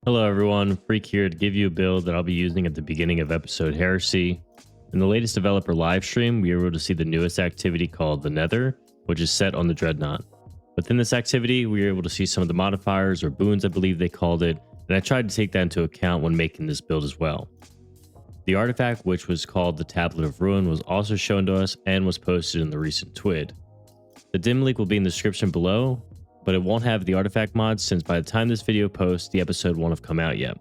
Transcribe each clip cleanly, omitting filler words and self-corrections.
Hello everyone, Freak here to give you a build that I'll be using at the beginning of episode Heresy. In the latest developer livestream, we were able to see the newest activity called the Nether, which is set on the Dreadnought. Within this activity, we were able to see some of the modifiers or boons I believe they called it, and I tried to take that into account when making this build as well. The artifact, which was called the Tablet of Ruin, was also shown to us and was posted in the recent TWID. The dim link will be in the description below, but it won't have the artifact mods since by the time this video posts, the episode won't have come out yet.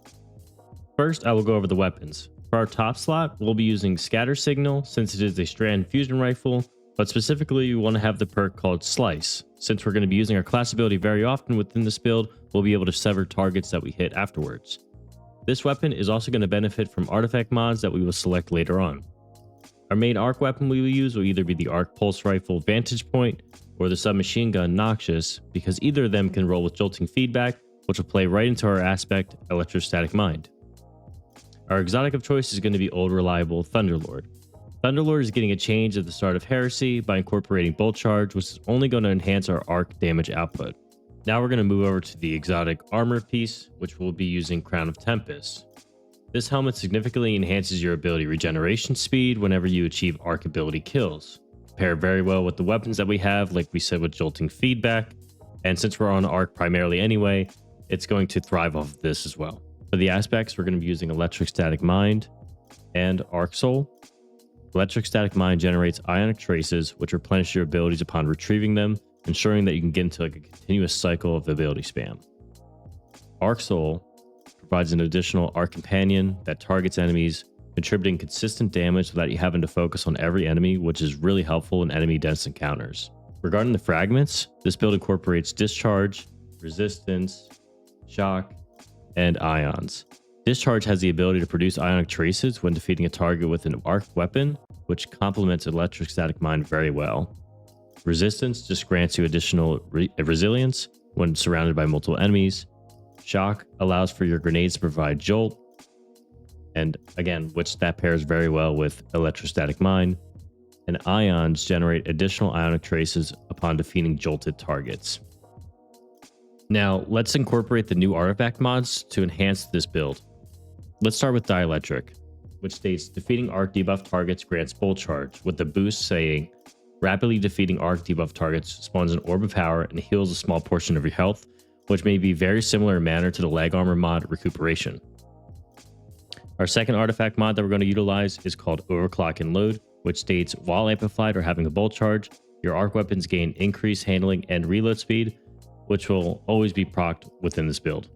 First, I will go over the weapons. For our top slot, we'll be using Scatter Signal since it is a Strand fusion rifle, but specifically we want to have the perk called Slice. Since we're going to be using our class ability very often within this build, we'll be able to sever targets that we hit afterwards. This weapon is also going to benefit from artifact mods that we will select later on. Our main arc weapon we will use will either be the Arc Pulse Rifle Vantage Point or the Submachine Gun Noxious, because either of them can roll with Jolting Feedback, which will play right into our aspect Electrostatic Mind. Our exotic of choice is going to be old reliable Thunderlord. Thunderlord is getting a change at the start of Heresy by incorporating Bolt Charge, which is only going to enhance our arc damage output. Now we're going to move over to the exotic armor piece, which we'll be using Crown of Tempest. This helmet significantly enhances your ability regeneration speed whenever you achieve arc ability kills. Pair very well with the weapons that we have, like we said with Jolting Feedback, and since we're on arc primarily anyway, it's going to thrive off of this as well. For the aspects, we're going to be using Electrostatic Mind and Arc Soul. Electrostatic Mind generates ionic traces, which replenish your abilities upon retrieving them, ensuring that you can get into a continuous cycle of ability spam. Arc Soul provides an additional arc companion that targets enemies, contributing consistent damage without you having to focus on every enemy, which is really helpful in enemy dense encounters. Regarding the fragments, this build incorporates Discharge, Resistance, Shock, and Ions. Discharge has the ability to produce ionic traces when defeating a target with an arc weapon, which complements Electrostatic Mind very well. Resistance just grants you additional resilience when surrounded by multiple enemies. Shock allows for your grenades to provide jolt, and again, which that pairs very well with Electrostatic Mind. And Ions generate additional ionic traces upon defeating jolted targets. Now, let's incorporate the new artifact mods to enhance this build. Let's start with Dielectric, which states defeating arc debuff targets grants Bolt Charge, with the boost saying rapidly defeating arc debuff targets spawns an orb of power and heals a small portion of your health, which may be very similar in manner to the leg armor mod Recuperation. Our second artifact mod that we're going to utilize is called Overclock and Load, which states while amplified or having a bolt charge, your arc weapons gain increased handling and reload speed, which will always be procced within this build.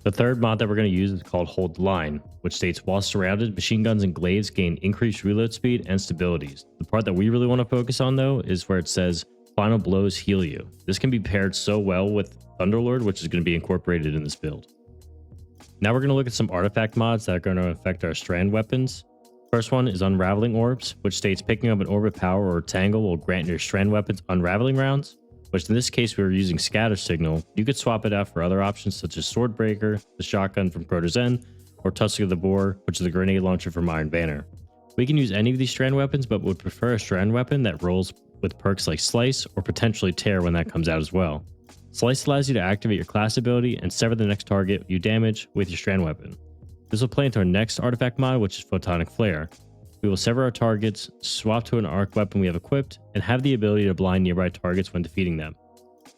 The third mod that we're going to use is called Hold the Line, which states while surrounded, machine guns and glaives gain increased reload speed and stabilities. The part that we really want to focus on though is where it says Final Blows Heal You. This can be paired so well with Thunderlord, which is going to be incorporated in this build. Now we're going to look at some artifact mods that are going to affect our Strand weapons. First one is Unraveling Orbs, which states picking up an orb of power or tangle will grant your Strand weapons unraveling rounds, which in this case we were using Scatter Signal. You could swap it out for other options such as Swordbreaker, the shotgun from Crota's End, or Tusk of the Boar, which is the grenade launcher from Iron Banner. We can use any of these Strand weapons, but would prefer a Strand weapon that rolls with perks like Slice or potentially Tear when that comes out as well. Slice allows you to activate your class ability and sever the next target you damage with your Strand weapon. This will play into our next artifact mod, which is Photonic Flare. We will sever our targets, swap to an arc weapon we have equipped, and have the ability to blind nearby targets when defeating them.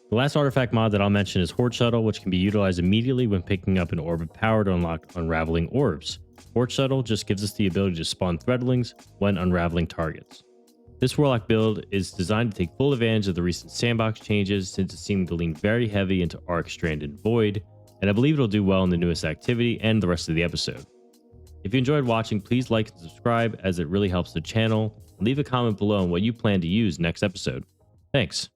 The last artifact mod that I'll mention is Horde Shuttle, which can be utilized immediately when picking up an orb of power to unlock Unraveling Orbs. Horde Shuttle just gives us the ability to spawn threadlings when unraveling targets. This Warlock build is designed to take full advantage of the recent sandbox changes, since it seemed to lean very heavy into Arc, Strand, and Void, and I believe it'll do well in the newest activity and the rest of the episode. If you enjoyed watching, please like and subscribe as it really helps the channel, and leave a comment below on what you plan to use next episode. Thanks.